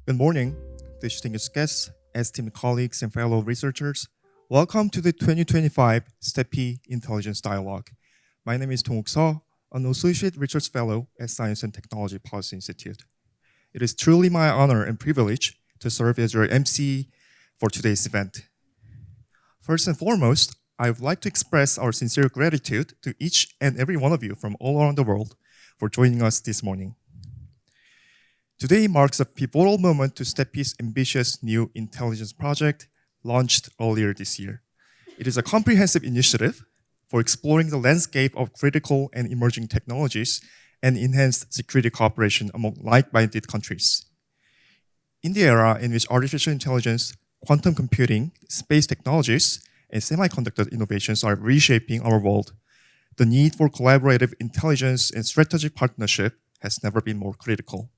Good morning, distinguished guests, esteemed colleagues, and fellow researchers. Welcome to the 2025 STEPI Intelligence Dialogue. My name is Dong-wook Seo, an Associate Research Fellow at Science and Technology Policy Institute. It is truly my honor and privilege to serve as your MC for today's event. First and foremost, I would like to express our sincere gratitude to each and every one of you from all around the world for joining us this morning. Today marks a pivotal moment to STEPI's ambitious new intelligence project launched earlier this year. It is a comprehensive initiative for exploring the landscape of critical and emerging technologies and enhanced security cooperation among like-minded countries. In the era in which artificial intelligence, quantum computing, space technologies, and semiconductor innovations are reshaping our world, the need for collaborative intelligence and strategic partnership has never been more critical.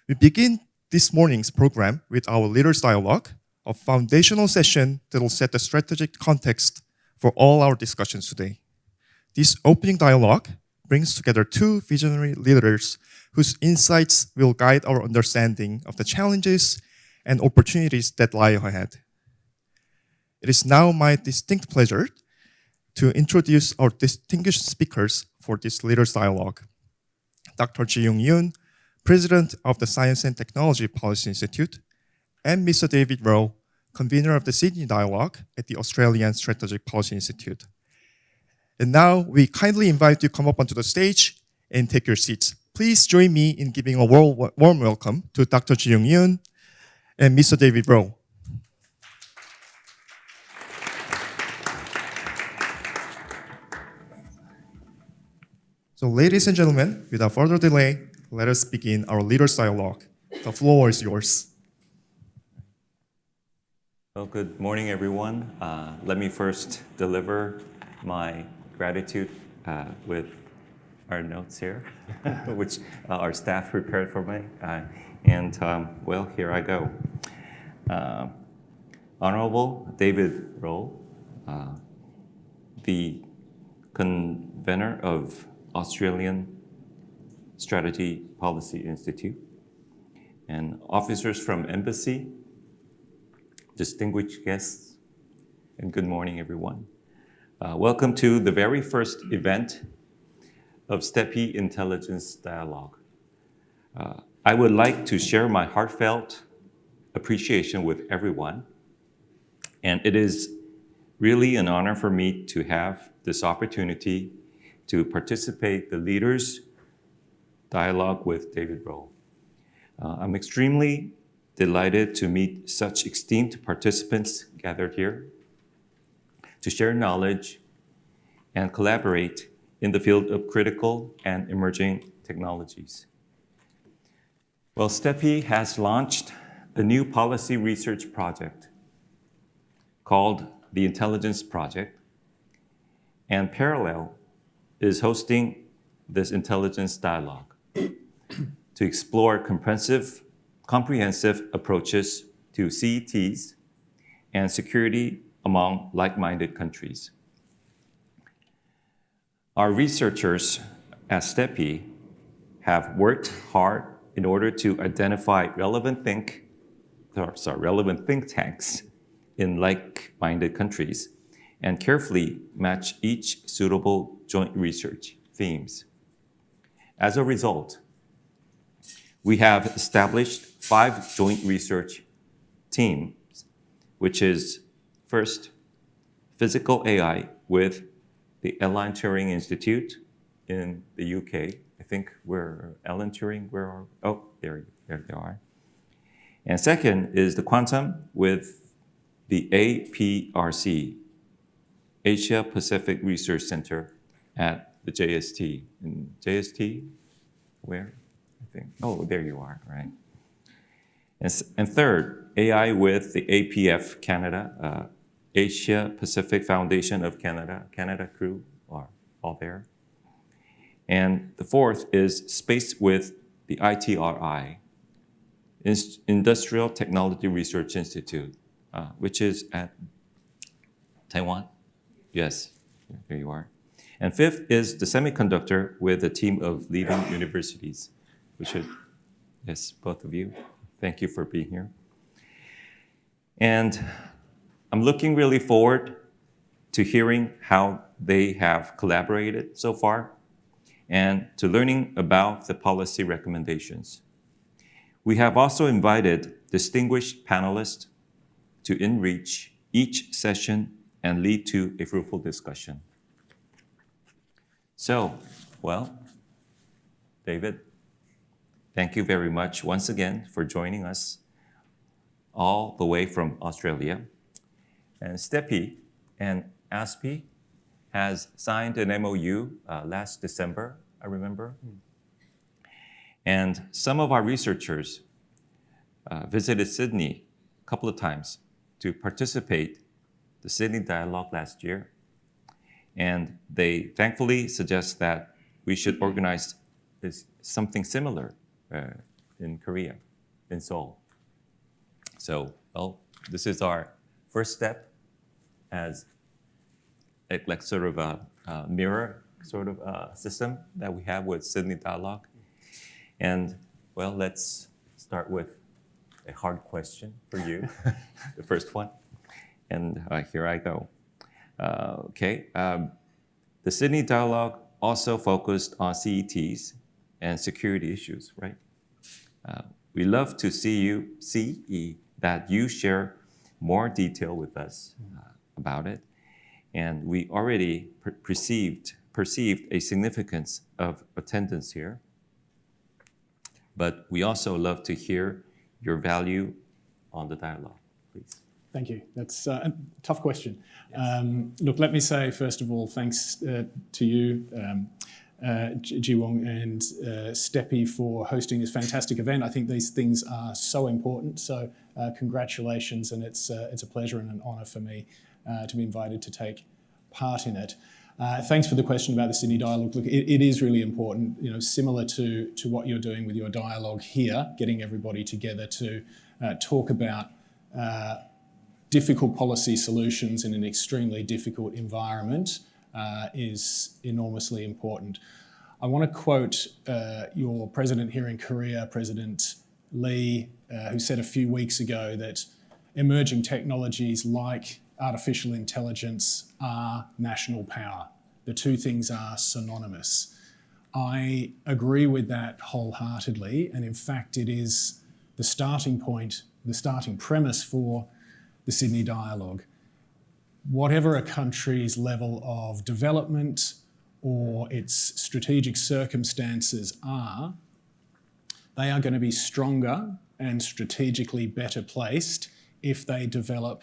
We begin this morning's program with our Leaders Dialogue, a foundational session that will set the strategic context for all our discussions today. This opening dialogue brings together two visionary leaders whose insights will guide our understanding of the challenges and opportunities that lie ahead. It is now my distinct pleasure to introduce our distinguished speakers for this Leaders Dialogue. Dr. Ji-Young Yoon, President of the Science and Technology Policy Institute, and Mr. David Rowe, convener of the Sydney Dialogue at the Australian Strategic Policy Institute. And now we kindly invite you to come up onto the stage and take your seats. Please join me in giving a warm welcome to Dr. Ji-Young Yoon and Mr. David Rowe. So ladies and gentlemen, without further delay, let us begin our Leaders Dialogue. The floor is yours. Well, good morning, everyone. Let me first deliver my gratitude with our notes here, which our staff prepared for me. Well, here I go. Honorable David Rowe, the convener of Australian Strategy Policy Institute, and officers from Embassy, distinguished guests, and good morning, everyone. Welcome to the very first event of STEPI Intelligence Dialogue. I would like to share my heartfelt appreciation with everyone, and it is really an honor for me to have this opportunity to participate in the Leaders Dialogue with David Rowe. I'm extremely delighted to meet such esteemed participants gathered here to share knowledge and collaborate in the field of critical and emerging technologies. Well, STEPI has launched a new policy research project called the Intelligence Project, and Parallel is hosting this intelligence dialogue to explore comprehensive approaches to CETs and security among like-minded countries. Our researchers at STEPI have worked hard in order to identify relevant think tanks in like-minded countries and carefully match each suitable joint research themes. As a result, we have established 5 joint research teams, which is first, physical AI with the Alan Turing Institute in the UK. I think Alan Turing, there they are. And second is the quantum with the APRC, Asia Pacific Research Center at the JST. And JST, where? I think, there you are, right? And third, AI with the APF Canada, Asia Pacific Foundation of Canada crew are all there. And the fourth is space with the ITRI, Industrial Technology Research Institute, which is at Taiwan. Yes, there you are. And fifth is the semiconductor with a team of leading universities, which is, yes, both of you. Thank you for being here. And I'm looking really forward to hearing how they have collaborated so far and to learning about the policy recommendations. We have also invited distinguished panelists to enrich each session and lead to a fruitful discussion. So, well, David, thank you very much once again for joining us all the way from Australia. And STEPI and ASPI has signed an MOU last December, I remember. And some of our researchers visited Sydney a couple of times to participate the Sydney Dialogue last year. And they thankfully suggest that we should organize something similar in Korea, in Seoul. So, well, this is our first step as like sort of a mirror sort of system that we have with Sydney Dialogue. And well, let's start with a hard question for you, the first one. And here I go. The Sydney Dialogue also focused on CETs and security issues, right? We love to see that you share more detail with us about it. And we already perceived a significance of attendance here. But we also love to hear your value on the dialogue, please. Thank you. That's a tough question. Yes. Look, let me say, first of all, thanks to you, Ji Wong and STEPI for hosting this fantastic event. I think these things are so important. So congratulations, and it's a pleasure and an honour for me to be invited to take part in it. Thanks for the question about the Sydney Dialogue. Look, it is really important, similar to what you're doing with your dialogue here, getting everybody together to talk about difficult policy solutions in an extremely difficult environment is enormously important. I want to quote your president here in Korea, President Lee, who said a few weeks ago that emerging technologies like artificial intelligence are national power. The two things are synonymous. I agree with that wholeheartedly, and in fact it is the starting point, the starting premise for the Sydney Dialogue. Whatever a country's level of development or its strategic circumstances are, they are going to be stronger and strategically better placed if they develop,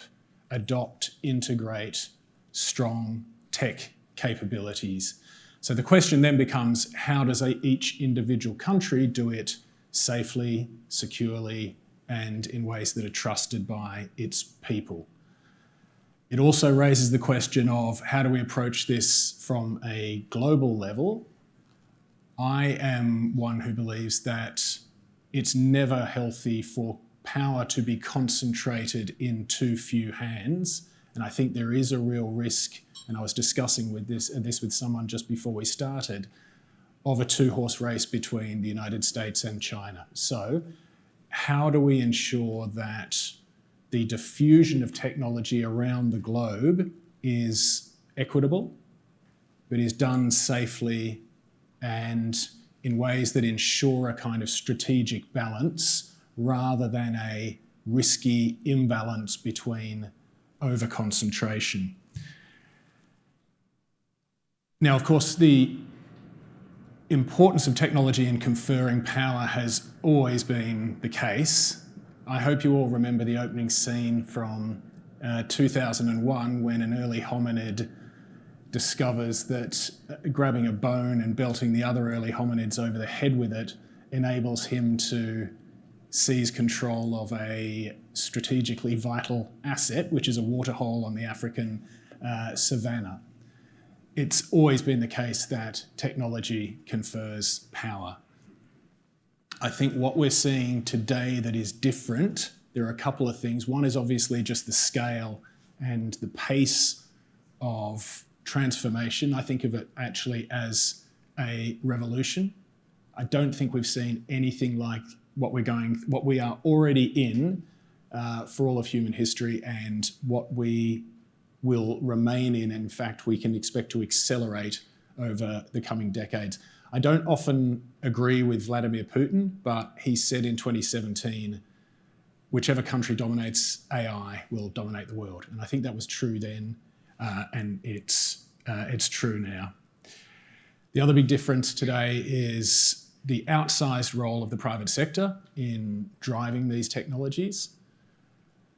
adopt, integrate strong tech capabilities. So the question then becomes, how does each individual country do it safely, securely, and in ways that are trusted by its people? It also raises the question of how do we approach this from a global level? I am one who believes that it's never healthy for power to be concentrated in too few hands. And I think there is a real risk, and I was discussing this with someone just before we started, of a two-horse race between the United States and China. So how do we ensure that the diffusion of technology around the globe is equitable, but is done safely and in ways that ensure a kind of strategic balance rather than a risky imbalance between over-concentration? Now, of course, the importance of technology in conferring power has always been the case. I hope you all remember the opening scene from 2001 when an early hominid discovers that grabbing a bone and belting the other early hominids over the head with it enables him to seize control of a strategically vital asset, which is a waterhole on the African savannah. It's always been the case that technology confers power. I think what we're seeing today that is different, there are a couple of things. One is obviously just the scale and the pace of transformation. I think of it actually as a revolution. I don't think we've seen anything like what we are already in for all of human history, and what we will remain in. In fact, we can expect to accelerate over the coming decades. I don't often agree with Vladimir Putin, but he said in 2017, whichever country dominates AI will dominate the world. And I think that was true then, and it's true now. The other big difference today is the outsized role of the private sector in driving these technologies.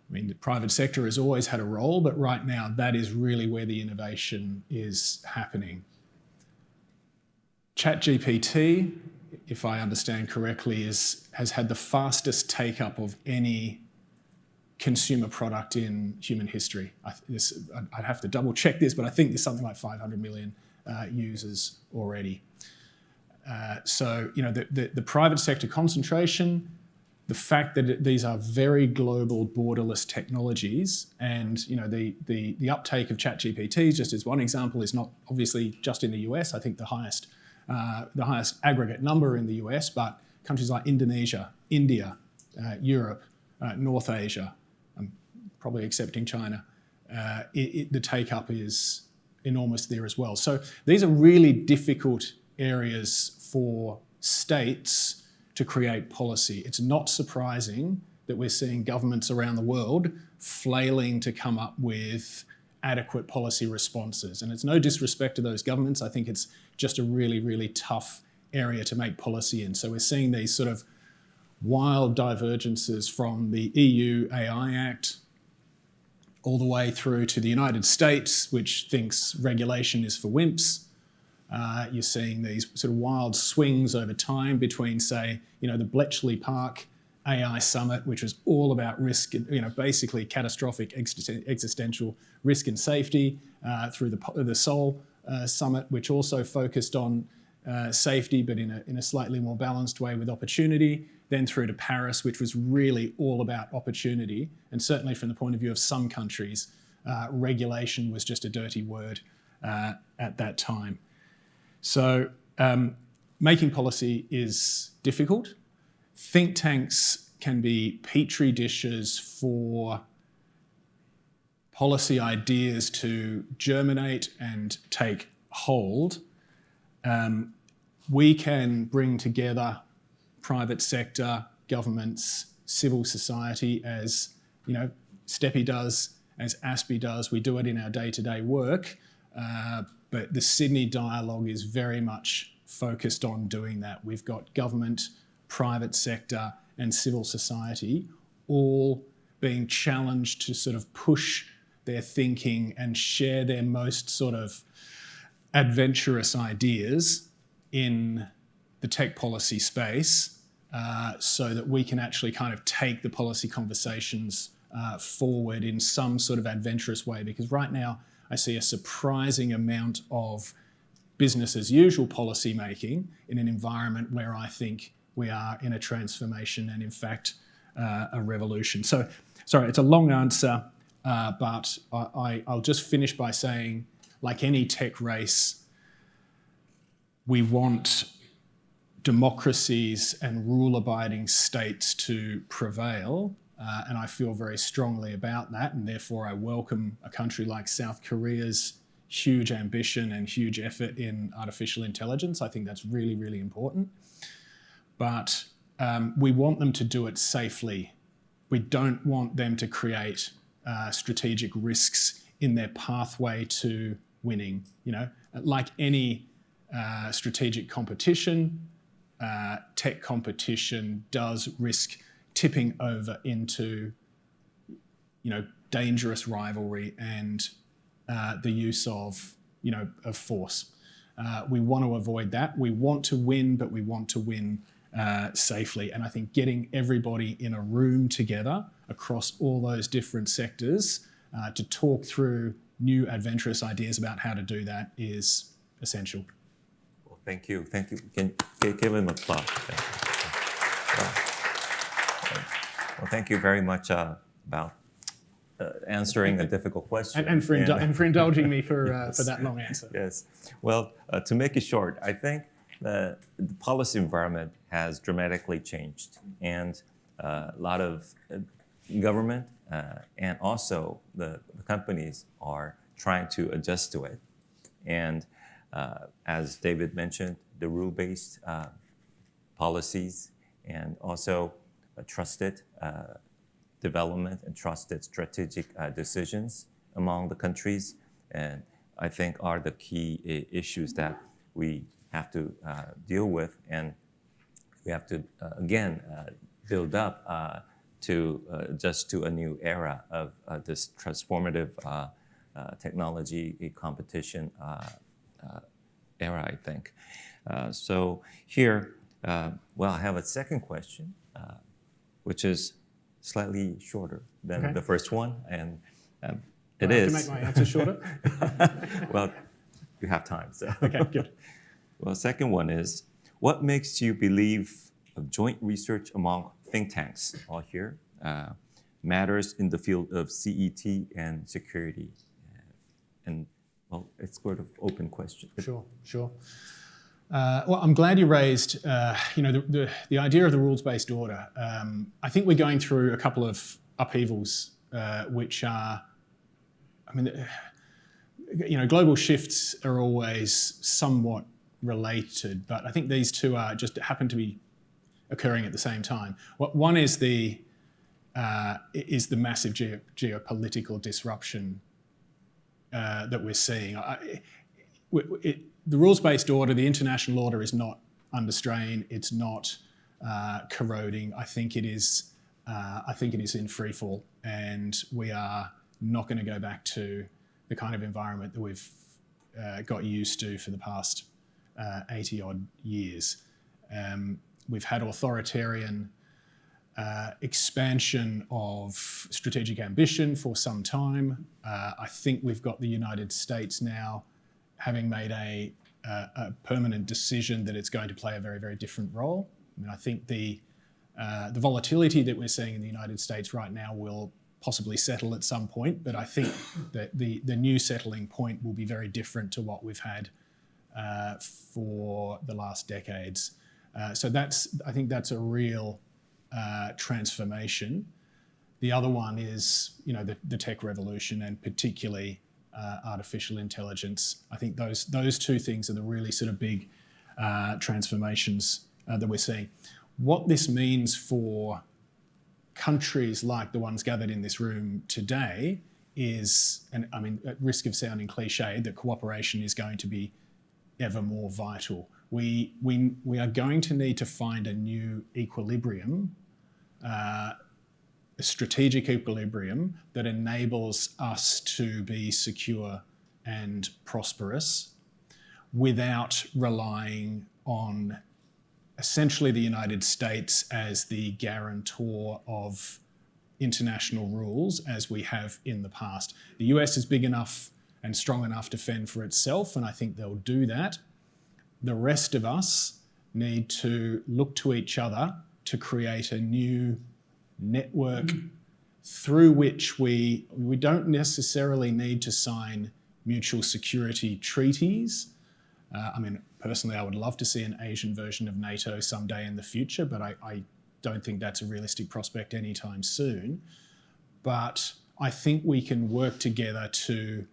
I mean, the private sector has always had a role, but right now that is really where the innovation is happening. ChatGPT, if I understand correctly, has had the fastest take-up of any consumer product in human history. I'd have to double check this, but I think there's something like 500 million users already. So, you know, the private sector concentration, the fact that these are very global, borderless technologies, and you know the uptake of ChatGPT, just as one example, is not obviously just in the US. I think the highest aggregate number in the US, but countries like Indonesia, India, Europe, North Asia, I'm probably accepting China, the take-up is enormous there as well. So these are really difficult areas for states to create policy. It's not surprising that we're seeing governments around the world flailing to come up with adequate policy responses. And it's no disrespect to those governments. I think it's just a really, really tough area to make policy in. So we're seeing these sort of wild divergences from the EU AI Act all the way through to the United States, which thinks regulation is for wimps. You're seeing these sort of wild swings over time between, say, you know, the Bletchley Park AI Summit, which was all about risk, you know, basically catastrophic existential risk and safety, through the Seoul Summit, which also focused on safety, but in a slightly more balanced way with opportunity, then through to Paris, which was really all about opportunity. And certainly from the point of view of some countries, regulation was just a dirty word at that time. So making policy is difficult. Think tanks can be petri dishes for policy ideas to germinate and take hold. We can bring together private sector, governments, civil society, as you know, STEPI does, as ASPI does. We do it in our day-to-day work, but the Sydney Dialogue is very much focused on doing that. We've got government, private sector, and civil society all being challenged to sort of push their thinking and share their most sort of adventurous ideas in the tech policy space, so that we can actually kind of take the policy conversations forward in some sort of adventurous way. Because right now I see a surprising amount of business as usual policy making in an environment where I think we are in a transformation and in fact a revolution. So, sorry, it's a long answer, but I'll just finish by saying, like any tech race, we want democracies and rule-abiding states to prevail, and I feel very strongly about that, and therefore I welcome a country like South Korea's huge ambition and huge effort in artificial intelligence. I think that's really, really important. But we want them to do it safely. We don't want them to create strategic risks in their pathway to winning. You know, like any strategic competition, tech competition does risk tipping over into, you know, dangerous rivalry and the use of, you know, of force. We want to avoid that. We want to win, but we want to win safely. And I think getting everybody in a room together across all those different sectors to talk through new adventurous ideas about how to do that is essential. Well, thank you. Thank you. Can give him applause. Well, thank you very much about answering a difficult question. And for indulging me for that long answer. Yes. Well, to make it short, I think the policy environment has dramatically changed, and a lot of government and also the companies are trying to adjust to it. And as David mentioned, the rule-based policies and also trusted development and trusted strategic decisions among the countries, and I think are the key issues that we have to deal with, and we have to again build up to adjust to a new era of this transformative technology competition era, I think. So here, well, I have a second question, which is slightly shorter than the first one, and it is. I have to make my answer shorter? Well, you have time, so. Okay, good. Well, second one is, what makes you believe joint research among think tanks, all here, matters in the field of CET and security? And, well, it's sort of open question. Sure. Well, I'm glad you raised, the idea of the rules-based order. I think we're going through a couple of upheavals, which are, global shifts are always somewhat related, but I think these two are just happen to be occurring at the same time. One is the massive geopolitical disruption that we're seeing. The rules-based order, the international order, is not under strain. It's not corroding. I think it is in free fall, and we are not going to go back to the kind of environment that we've got used to for the past 80 odd years. We've had authoritarian expansion of strategic ambition for some time. I think we've got the United States now having made a permanent decision that it's going to play a very, very different role. I think the volatility that we're seeing in the United States right now will possibly settle at some point, but I think that the new settling point will be very different to what we've had for the last decades. So I think that's a real transformation. The other one is, the tech revolution, and particularly artificial intelligence. I think those two things are the really sort of big transformations that we're seeing. What this means for countries like the ones gathered in this room today is, and at risk of sounding cliche, that cooperation is going to be ever more vital. We are going to need to find a new equilibrium, a strategic equilibrium that enables us to be secure and prosperous without relying on essentially the United States as the guarantor of international rules as we have in the past. The US is big enough and strong enough to fend for itself, and I think they'll do that. The rest of us need to look to each other to create a new network through which we don't necessarily need to sign mutual security treaties. Personally, I would love to see an Asian version of NATO someday in the future, but I don't think that's a realistic prospect anytime soon. But I think we can work together to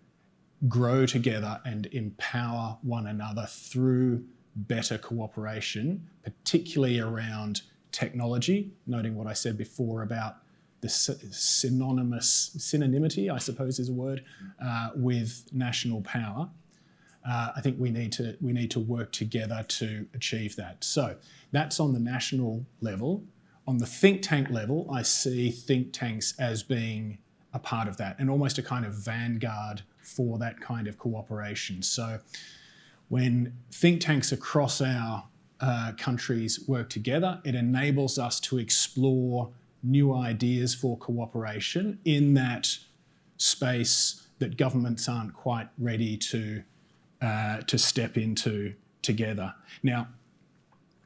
grow together and empower one another through better cooperation, particularly around technology, noting what I said before about the synonymity, I suppose is a word, with national power. I think we need to work together to achieve that. So that's on the national level. On the think tank level, I see think tanks as being a part of that and almost a kind of vanguard for that kind of cooperation. So when think tanks across our countries work together, it enables us to explore new ideas for cooperation in that space that governments aren't quite ready to step into together. Now,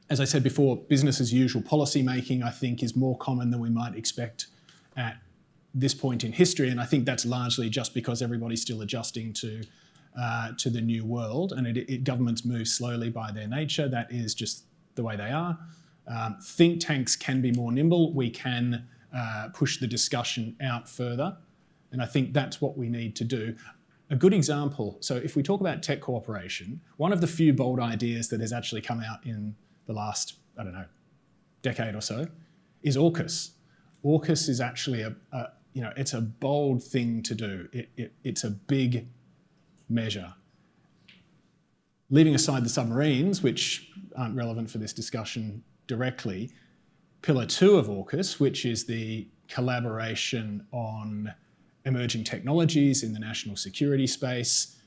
as I said before, business as usual policy making, I think, is more common than we might expect at this point in history, and I think that's largely just because everybody's still adjusting to to the new world, and governments move slowly by their nature. That is just the way they are. Think tanks can be more nimble. We can push the discussion out further, and I think that's what we need to do. A good example, so if we talk about tech cooperation, one of the few bold ideas that has actually come out in the last, I don't know, decade or so, is AUKUS. AUKUS is actually it's a bold thing to do. It's a big measure. Leaving aside the submarines, which aren't relevant for this discussion directly, Pillar 2 of AUKUS, which is the collaboration on emerging technologies in the national security space,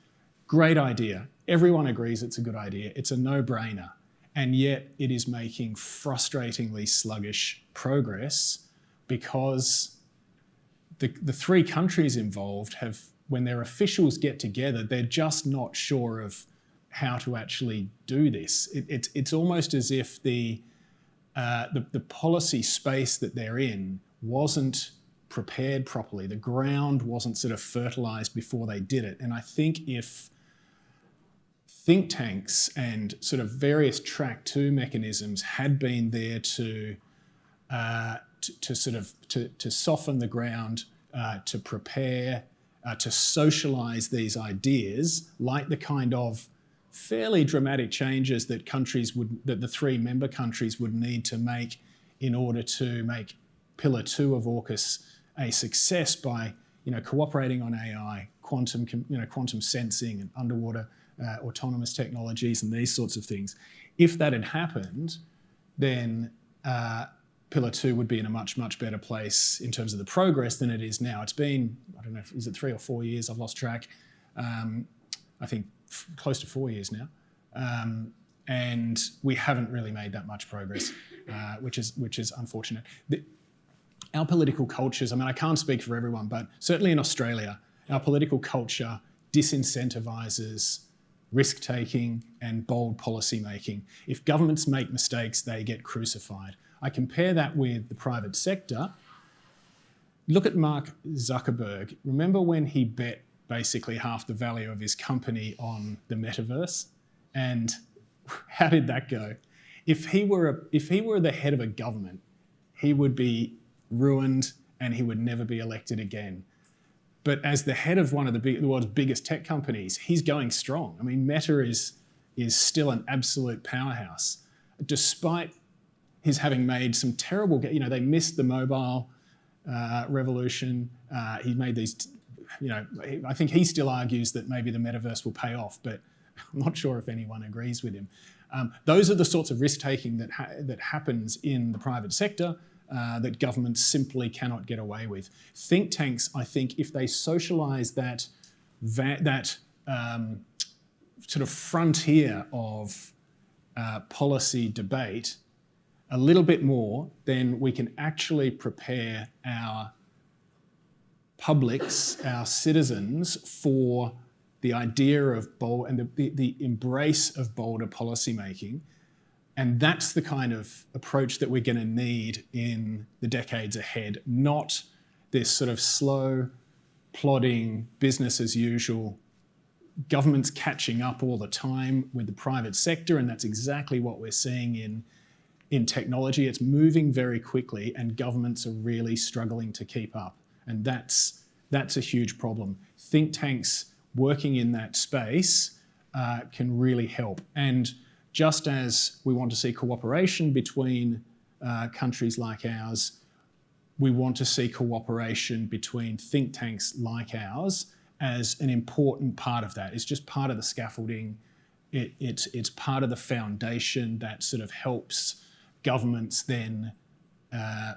great idea. Everyone agrees it's a good idea. It's a no-brainer. And yet it is making frustratingly sluggish progress because the three countries involved have, when their officials get together, they're just not sure of how to actually do this. It's almost as if the policy space that they're in wasn't prepared properly. The ground wasn't sort of fertilized before they did it. And I think if think tanks and sort of various track 2 mechanisms had been there to soften the ground, to prepare, to socialize these ideas, like the kind of fairly dramatic changes that the 3 member countries would need to make in order to make Pillar 2 of AUKUS a success by, cooperating on AI, quantum sensing and underwater autonomous technologies and these sorts of things. If that had happened, then Pillar 2 would be in a much, much better place in terms of the progress than it is now. It's been, I don't know, is it 3 or 4 years? I've lost track. I think close to 4 years now. And we haven't really made that much progress, which is unfortunate. Our political cultures, I can't speak for everyone, but certainly in Australia, our political culture disincentivises risk-taking and bold policy-making. If governments make mistakes, they get crucified. I compare that with the private sector. Look at Mark Zuckerberg. Remember when he bet basically half the value of his company on the metaverse? And how did that go? If he were the head of a government, he would be ruined and he would never be elected again. But as the head of one of the world's biggest tech companies, he's going strong. Meta is still an absolute powerhouse, despite his having made some terrible, they missed the mobile revolution. He made these, I think he still argues that maybe the metaverse will pay off, but I'm not sure if anyone agrees with him. Those are the sorts of risk-taking that happens in the private sector that governments simply cannot get away with. Think tanks, I think, if they socialise that sort of frontier of policy debate a little bit more, then we can actually prepare our publics, our citizens, for the idea of bold and the embrace of bolder policymaking. And that's the kind of approach that we're going to need in the decades ahead, not this sort of slow, plodding, business as usual, governments catching up all the time with the private sector, and that's exactly what we're seeing in technology. It's moving very quickly and governments are really struggling to keep up. And that's a huge problem. Think tanks working in that space can really help. And just as we want to see cooperation between countries like ours, we want to see cooperation between think tanks like ours as an important part of that. It's just part of the scaffolding. It's part of the foundation that sort of helps governments then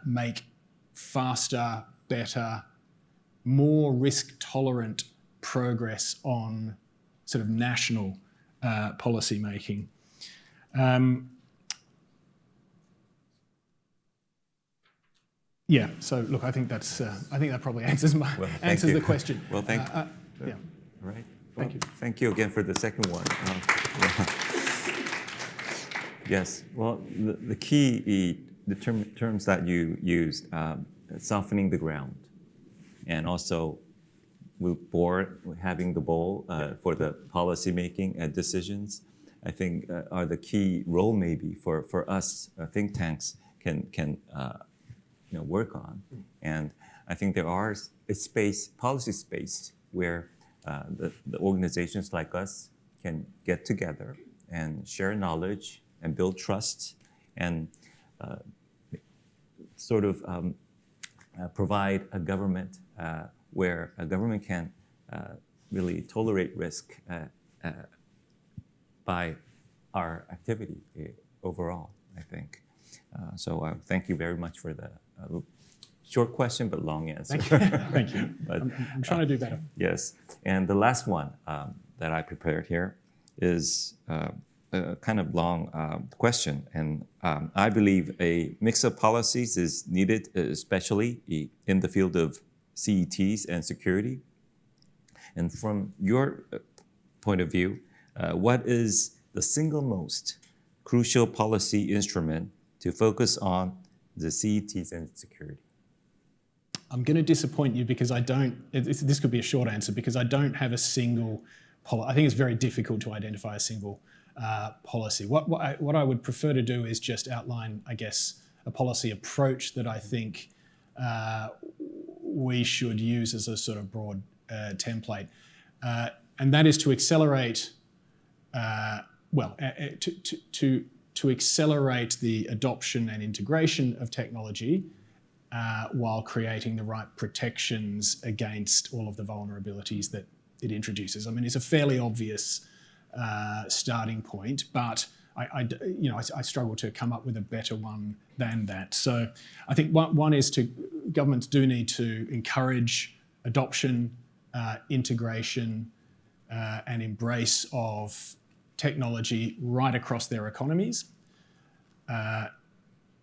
make faster, better, more risk-tolerant progress on sort of national policy making. Yeah. So look, I think that probably answers the question. Well, thank you. Yeah. All right. Thank you. Thank you again for the second one. Yes. Well, the key, the terms that you used, softening the ground, and also board having the ball for the policy making and decisions, I think are the key role maybe for us think tanks can work on. And I think there are a space, policy space, where the organizations like us can get together and share knowledge and build trust and sort of provide a government where a government can really tolerate risk by our activity overall, I think. So thank you very much for the short question, but long answer. Thank you. But, I'm trying to do better. yes. And the last one that I prepared here is a kind of long question. And I believe a mix of policies is needed, especially in the field of CETs and security. And from your point of view, what is the single most crucial policy instrument to focus on the CETs and security? I'm going to disappoint you because I don't, this could be a short answer, because I don't have a single policy. I think it's very difficult to identify a single policy. What I would prefer to do is just outline, I guess, a policy approach that I think we should use as a sort of broad template. And that is to accelerate, to accelerate the adoption and integration of technology while creating the right protections against all of the vulnerabilities that it introduces. I mean, it's a fairly obvious starting point, but I struggle to come up with a better one than that. So I think one is governments do need to encourage adoption, integration, and embrace of technology right across their economies,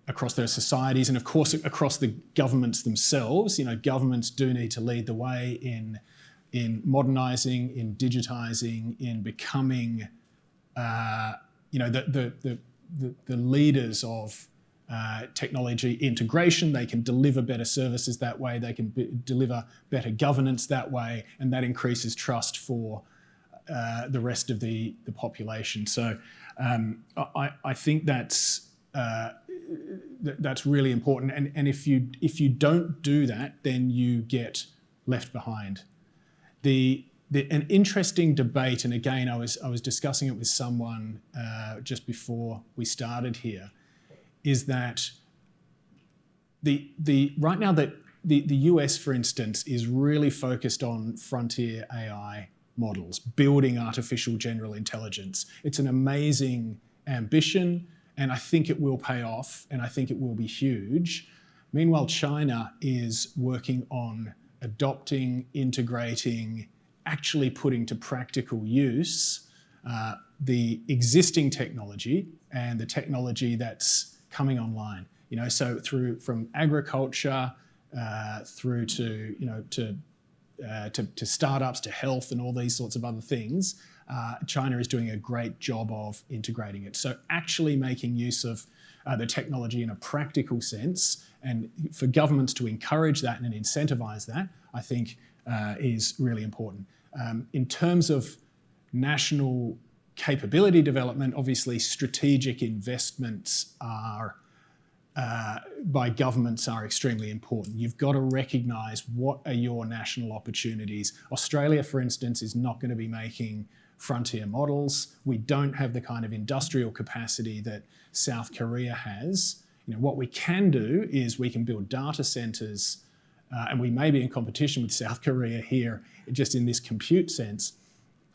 across their societies, and of course across the governments themselves. Governments do need to lead the way in modernising, in digitising, in becoming, the leaders of technology integration. They can deliver better services that way. They can deliver better governance that way, and that increases trust for the rest of the population. So I think that's really important. And if you don't do that, then you get left behind. An interesting debate, and again, I was discussing it with someone just before we started here, is that right now that the US, for instance, is really focused on frontier AI models, building artificial general intelligence. It's an amazing ambition, and I think it will pay off, and I think it will be huge. Meanwhile, China is working on adopting, integrating, actually putting to practical use the existing technology and the technology that's coming online. So from agriculture through to startups, to health, and all these sorts of other things, China is doing a great job of integrating it. So actually making use of the technology in a practical sense, and for governments to encourage that and incentivize that, I think is really important. In terms of national capability development, obviously strategic investments by governments are extremely important. You've got to recognise what are your national opportunities. Australia, for instance, is not going to be making frontier models. We don't have the kind of industrial capacity that South Korea has. What we can do is we can build data centres, and we may be in competition with South Korea here, just in this compute sense.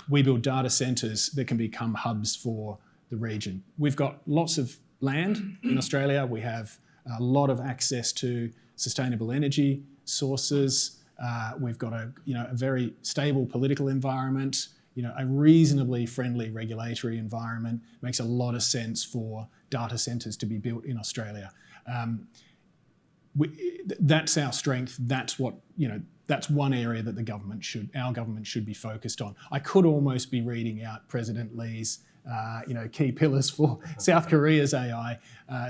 We build data centres that can become hubs for the region. We've got lots of land in Australia. We have a lot of access to sustainable energy sources. We've got a very stable political environment. A reasonably friendly regulatory environment. Makes a lot of sense for data centres to be built in Australia. That's our strength. That's what that's one area that our government should be focused on. I could almost be reading out President Lee's key pillars for South Korea's AI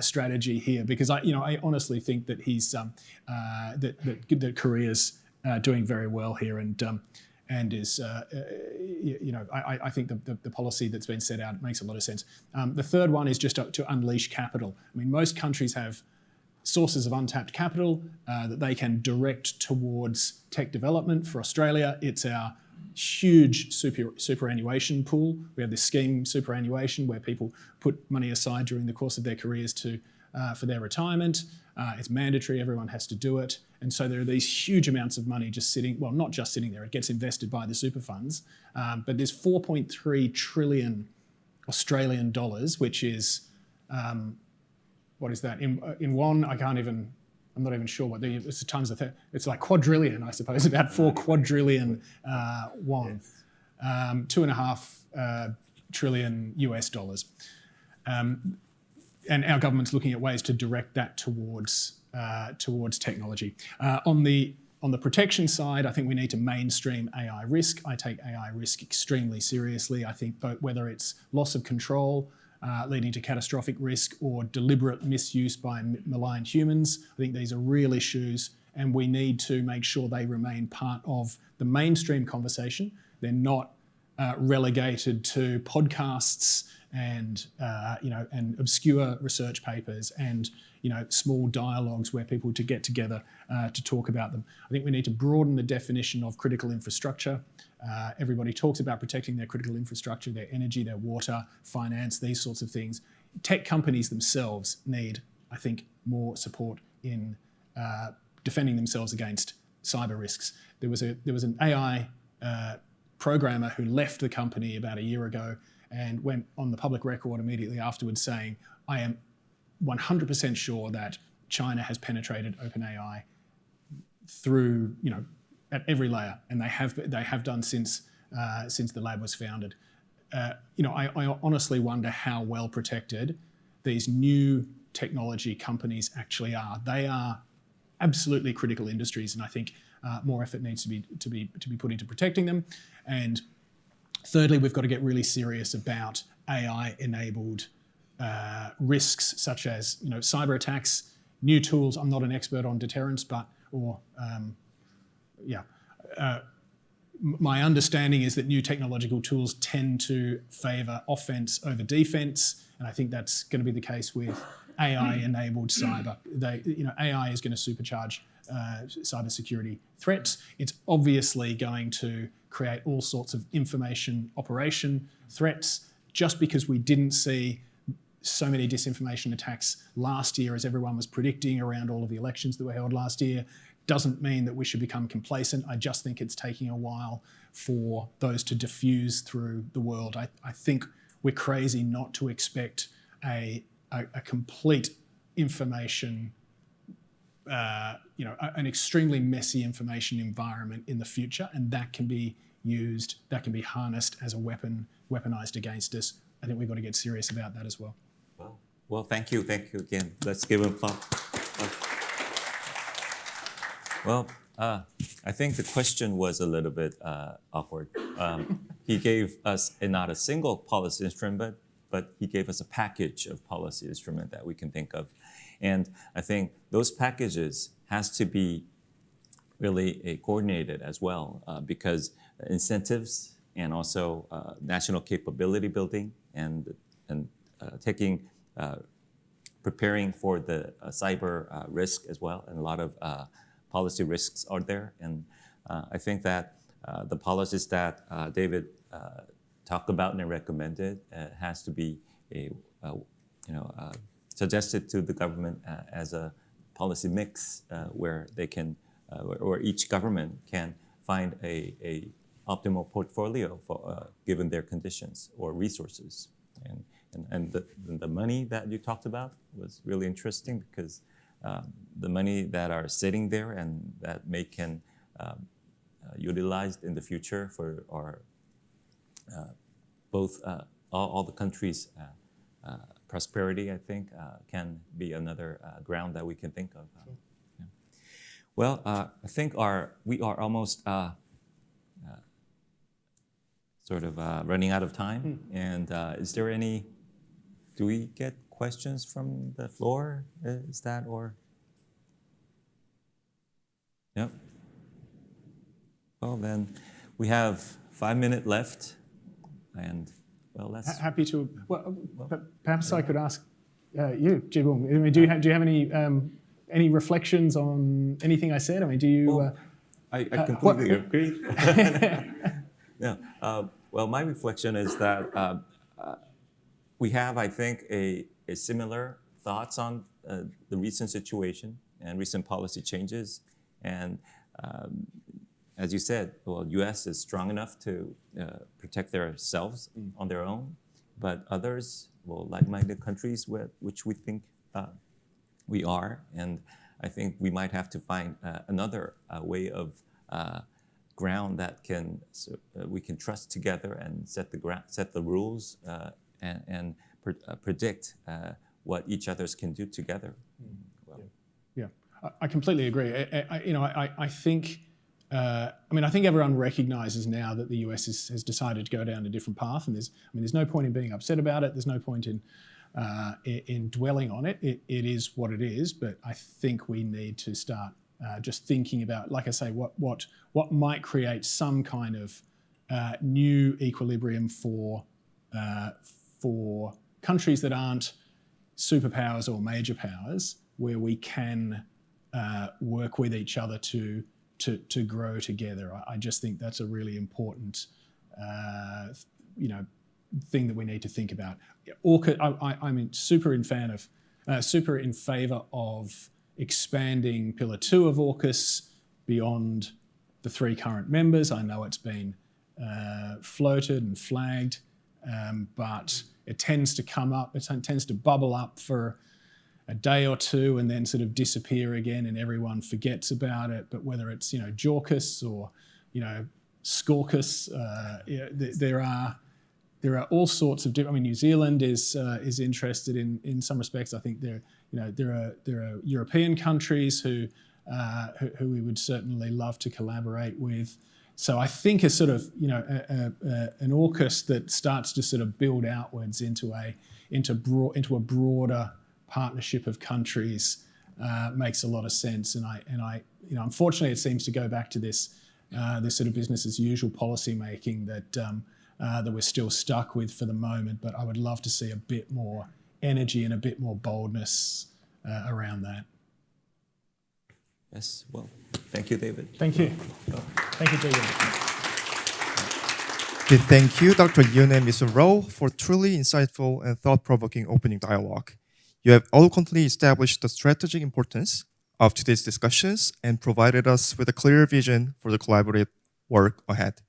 strategy here, because I honestly think that he's that Korea's doing very well here, and is, I think the policy that's been set out makes a lot of sense. The third one is just to unleash capital. I mean, most countries have sources of untapped capital that they can direct towards tech development. For Australia, it's our huge superannuation pool. We have this scheme, superannuation, where people put money aside during the course of their careers for their retirement. It's mandatory, everyone has to do it. And so there are these huge amounts of money just sitting, well, not just sitting there, it gets invested by the super funds. But there's 4.3 trillion Australian dollars, which is, what is that? In one, I'm not even sure what it's times it's like quadrillion, I suppose, about 4 quadrillion won. Yes. 2.5 trillion US dollars. And our government's looking at ways to direct that towards technology. On the protection side, I think we need to mainstream AI risk. I take AI risk extremely seriously. I think whether it's loss of control, leading to catastrophic risk, or deliberate misuse by malign humans, I think these are real issues, and we need to make sure they remain part of the mainstream conversation. They're not relegated to podcasts and obscure research papers and small dialogues where people to get together to talk about them. I think we need to broaden the definition of critical infrastructure. Everybody talks about protecting their critical infrastructure, their energy, their water, finance, these sorts of things. Tech companies themselves need, I think, more support in defending themselves against cyber risks. There was an AI programmer who left the company about a year ago and went on the public record immediately afterwards saying, I am 100% sure that China has penetrated OpenAI through, at every layer, and they have done since the lab was founded. I honestly wonder how well protected these new technology companies actually are. They are absolutely critical industries, and I think more effort needs to be put into protecting them. And thirdly, we've got to get really serious about AI-enabled risks, such as cyber attacks, new tools. I'm not an expert on deterrence, my understanding is that new technological tools tend to favour offence over defence, and I think that's going to be the case with AI-enabled cyber. AI is going to supercharge cybersecurity threats. It's obviously going to create all sorts of information operation threats. Just because we didn't see so many disinformation attacks last year, as everyone was predicting around all of the elections that were held last year, doesn't mean that we should become complacent. I just think it's taking a while for those to diffuse through the world. I think we're crazy not to expect a complete information, an extremely messy information environment in the future, and that can be used, that can be harnessed as a weapon, weaponized against us. I think we've got to get serious about that as well. Well, thank you again. Let's give him a clap. Well, I think the question was a little bit awkward. He gave us not a single policy instrument, but he gave us a package of policy instrument that we can think of. And I think those packages has to be really coordinated as well, because incentives and also national capability building and preparing for the cyber risk as well, and a lot of policy risks are there. And I think that the policies that David talked about and recommended has to be suggested to the government as a policy mix where they can, or each government can find a optimal portfolio for given their conditions or resources. And the money that you talked about was really interesting, because the money that are sitting there and that can utilized in the future for our both all the countries' prosperity, I think, can be another ground that we can think of. Yeah. Well, I think we are almost sort of running out of time. And is there any? Do we get questions from the floor? Is that or? Yep. Well, then we have 5 minutes left, and well, let's. Happy to. Well, perhaps I could ask you, Jibung. I mean, do you have any reflections on anything I said? I mean, do you? Well, I completely agree. Yeah. Well, my reflection is that we have, I think, a similar thoughts on the recent situation and recent policy changes. And as you said, well, U.S. is strong enough to protect themselves on their own, but others, well, like-minded countries, which we think we are, and I think we might have to find another way of ground that we can trust together and set the rules and predict what each others can do together. Well, yeah, I completely agree. I think. I think everyone recognises now that the US has decided to go down a different path, and there's no point in being upset about it. There's no point in dwelling on it. It is what it is. But I think we need to start just thinking about, like I say, what might create some kind of new equilibrium for countries that aren't superpowers or major powers, where we can work with each other to grow together. I just think that's a really important, thing that we need to think about. I'm super in favour of expanding Pillar 2 of AUKUS beyond the 3 current members. I know it's been floated and flagged, but it tends to come up, it tends to bubble up for a day or two and then sort of disappear again, and everyone forgets about it. But whether it's JAUKUS or SCAUKUS, there are all sorts of different. I mean, New Zealand is interested in some respects. I think there are European countries who we would certainly love to collaborate with. So I think a sort of an AUKUS that starts to sort of build outwards into a broader partnership of countries makes a lot of sense. And I unfortunately, it seems to go back to this sort of business as usual policy making that we're still stuck with for the moment. But I would love to see a bit more energy and a bit more boldness around that. yes. Well, thank you, David. Thank you. Thank you, David. Okay, thank you, Dr. Yun and Mr. Rowe, for truly insightful and thought-provoking opening dialogue. You have eloquently established the strategic importance of today's discussions and provided us with a clear vision for the collaborative work ahead.